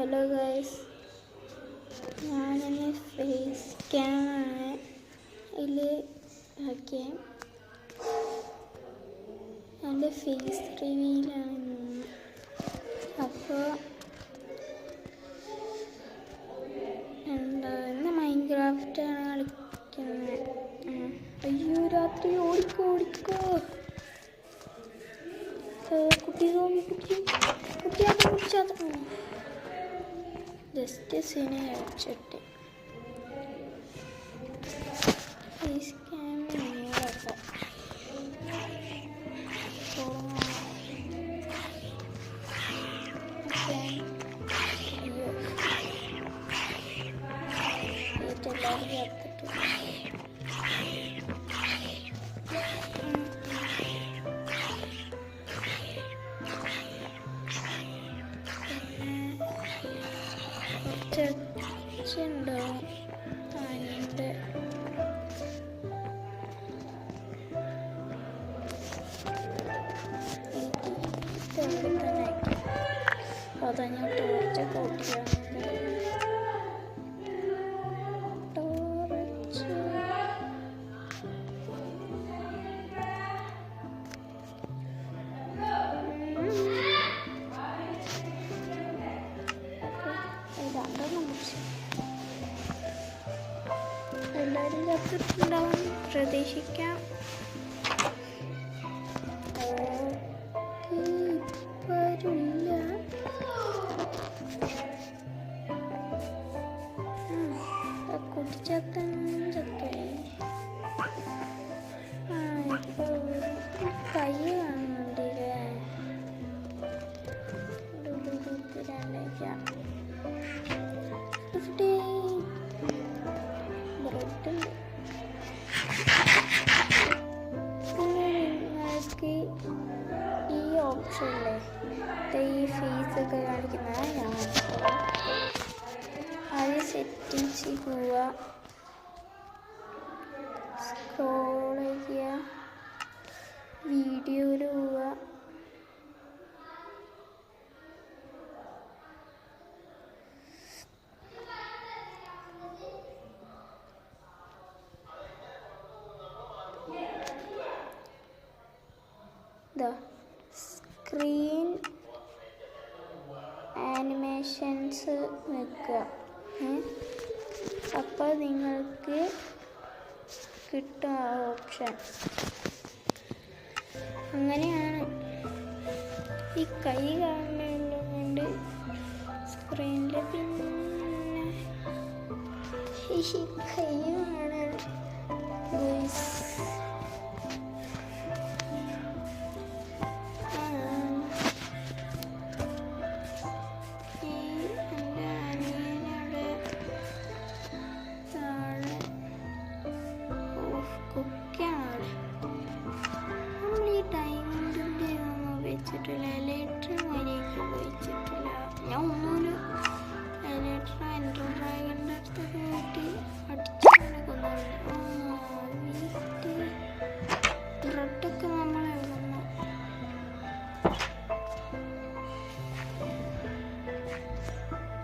Hello guys, ഞാനെന്നെ face ക്യാമാണ് ഇതിൽ ആക്കിയ എൻ്റെ ഫേസ് റിവീലാണ്. അപ്പോൾ ഇന്ന് മൈൻക്രാഫ്റ്റാണ് കളിക്കുന്നത്. അയ്യോ, രാത്രി ഓടിക്കോ കുട്ടിയാതെ ജസ്റ്റ് സീനെ അടിച്ചിട്ട് ഫേസ് ക്യാമറ ചർച്ചുണ്ടാവും. അതിൻ്റെ അതാ ഞാൻ ടോർച്ചൊക്കെ ഓട്ടിയാണ്. എല്ലാവരും ചത്തിട്ടുണ്ടാവും പ്രതീക്ഷിക്കാം. ഇപ്പരില്ല. കുടിച്ചത്തൻ ചത്തേ. ഇപ്പൊ കൈ കാണുന്നുണ്ടല്ലേ. നിങ്ങൾക്ക് ഈ ഓപ്ഷനിലെ ഈ ഫീസൊക്കെ കാണിക്കുന്ന ഞാൻ അത് സെറ്റിങ്സിൽ പോവുക, സ്ക്രോൾ ചെയ്യുക, വീഡിയോയിൽ പോവുക, സ്ക്രീൻ ആനിമേഷൻസ് വെക്കുക. അപ്പോൾ നിങ്ങൾക്ക് കിട്ടും ആ ഓപ്ഷൻ. അങ്ങനെയാണ് ഈ കൈ കാണുന്നതുകൊണ്ട് സ്ക്രീനിൽ. പിന്നെ കൈ കാണാൻ ഞാൻ ഒന്നുമില്ല. എലക്ട്ര എൻട്രോ ഡ്രാഗൻ്റെ അടുത്തൊക്കെ പോയിട്ട് അടിച്ചങ്ങനെ കൊണ്ടുവന്നു. ബ്രെഡൊക്കെ നമ്മളെ വന്നു.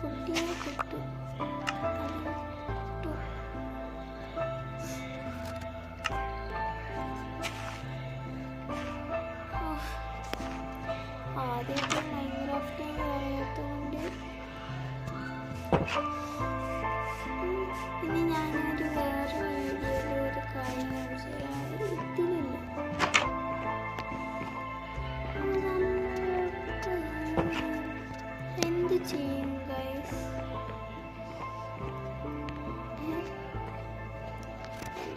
കുട്ടിയെ കിട്ടും. ആദ്യത്തെ മൈൻക്രാഫ്റ്റ് അറിയാത്തതുകൊണ്ട് പിന്നെ ഞാനൊരു വേറെ വീഡിയോയിൽ ഒരു കാര്യം ഇതിലില്ല. എന്ത് ചെയ്യും ഗൈസ്?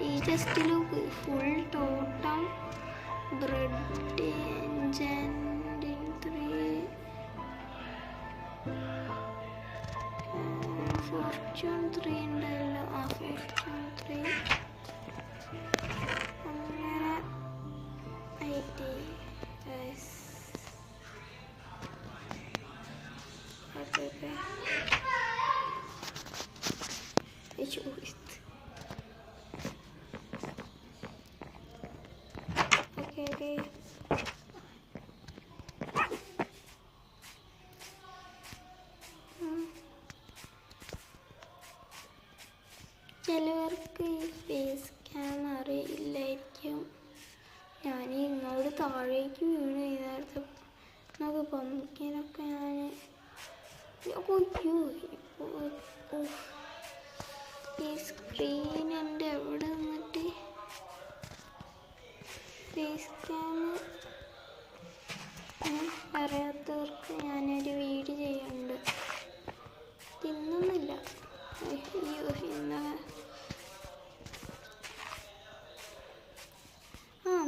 ഈ just look full ടോട്ടം bread Fortune 3 ഉണ്ടല്ലോ. ആ ഫോർച്യൂൺ 3 അങ്ങനെ ആയിട്ട് okay. താഴേക്ക് വീണ് നേരത്തെ. നമുക്ക് പമ്പിക്കാനൊക്കെ ഞാൻ ഈ സ്ക്രീൻ എൻ്റെ എവിടെ നിന്നിട്ട് ഫേസ് ക്യാം അറിയാത്തവർക്ക് ഞാനൊരു വീഡിയോ ചെയ്യുന്നുണ്ട്. തിന്നുന്നില്ല.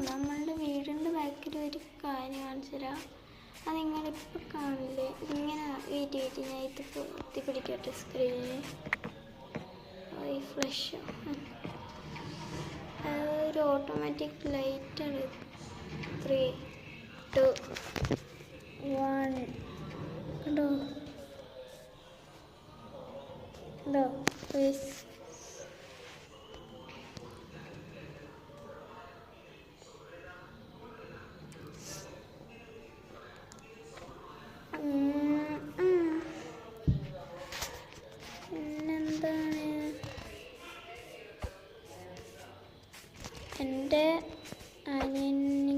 നമ്മളുടെ വീടിൻ്റെ ബാക്കിൽ ഒരു കാര്യം കാണിച്ചു തരാം. അത് നിങ്ങളിപ്പോൾ കാണില്ലേ? ഇങ്ങനെ വീട്ടിൽ ഞാൻ ഇത് എത്തിപ്പിടിക്കട്ടെ സ്ക്രീനിൽ. ഈ ഫ്ലഷ് ഒരു ഓട്ടോമാറ്റിക് ലൈറ്റാണ്. 3, 2, 1 കണ്ടോ കണ്ടോ പ്ലീസ്. പിന്നെന്താണ്, എൻ്റെ അനിയന്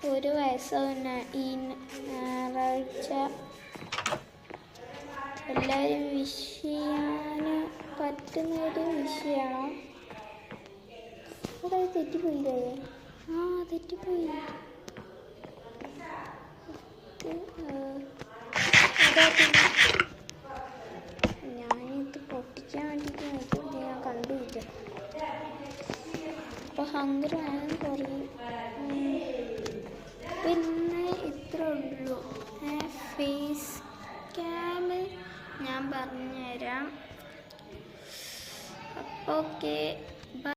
1 വയസ്സാവുന്ന ഈ ഞായറാഴ്ച. എല്ലാവരും വിഷ് ചെയ്യാൻ പറ്റുന്നൊരു വിഷ് ചെയ്യണം. അതായത് തെറ്റിപ്പോയില്ലേ? തെറ്റിപ്പോയി. ഞാനിത് പൊട്ടിക്കാൻ വേണ്ടിയിട്ട് നോക്കിയിട്ട് ഞാൻ കണ്ടുപിടിച്ച. അപ്പോൾ ഹങ്കർ വേണം കുറയും. പിന്നെ ഇത്ര ഉള്ളൂ. ഫേസ് ക്യാം ഞാൻ പറഞ്ഞുതരാം. അപ്പോൾ ഓക്കെ.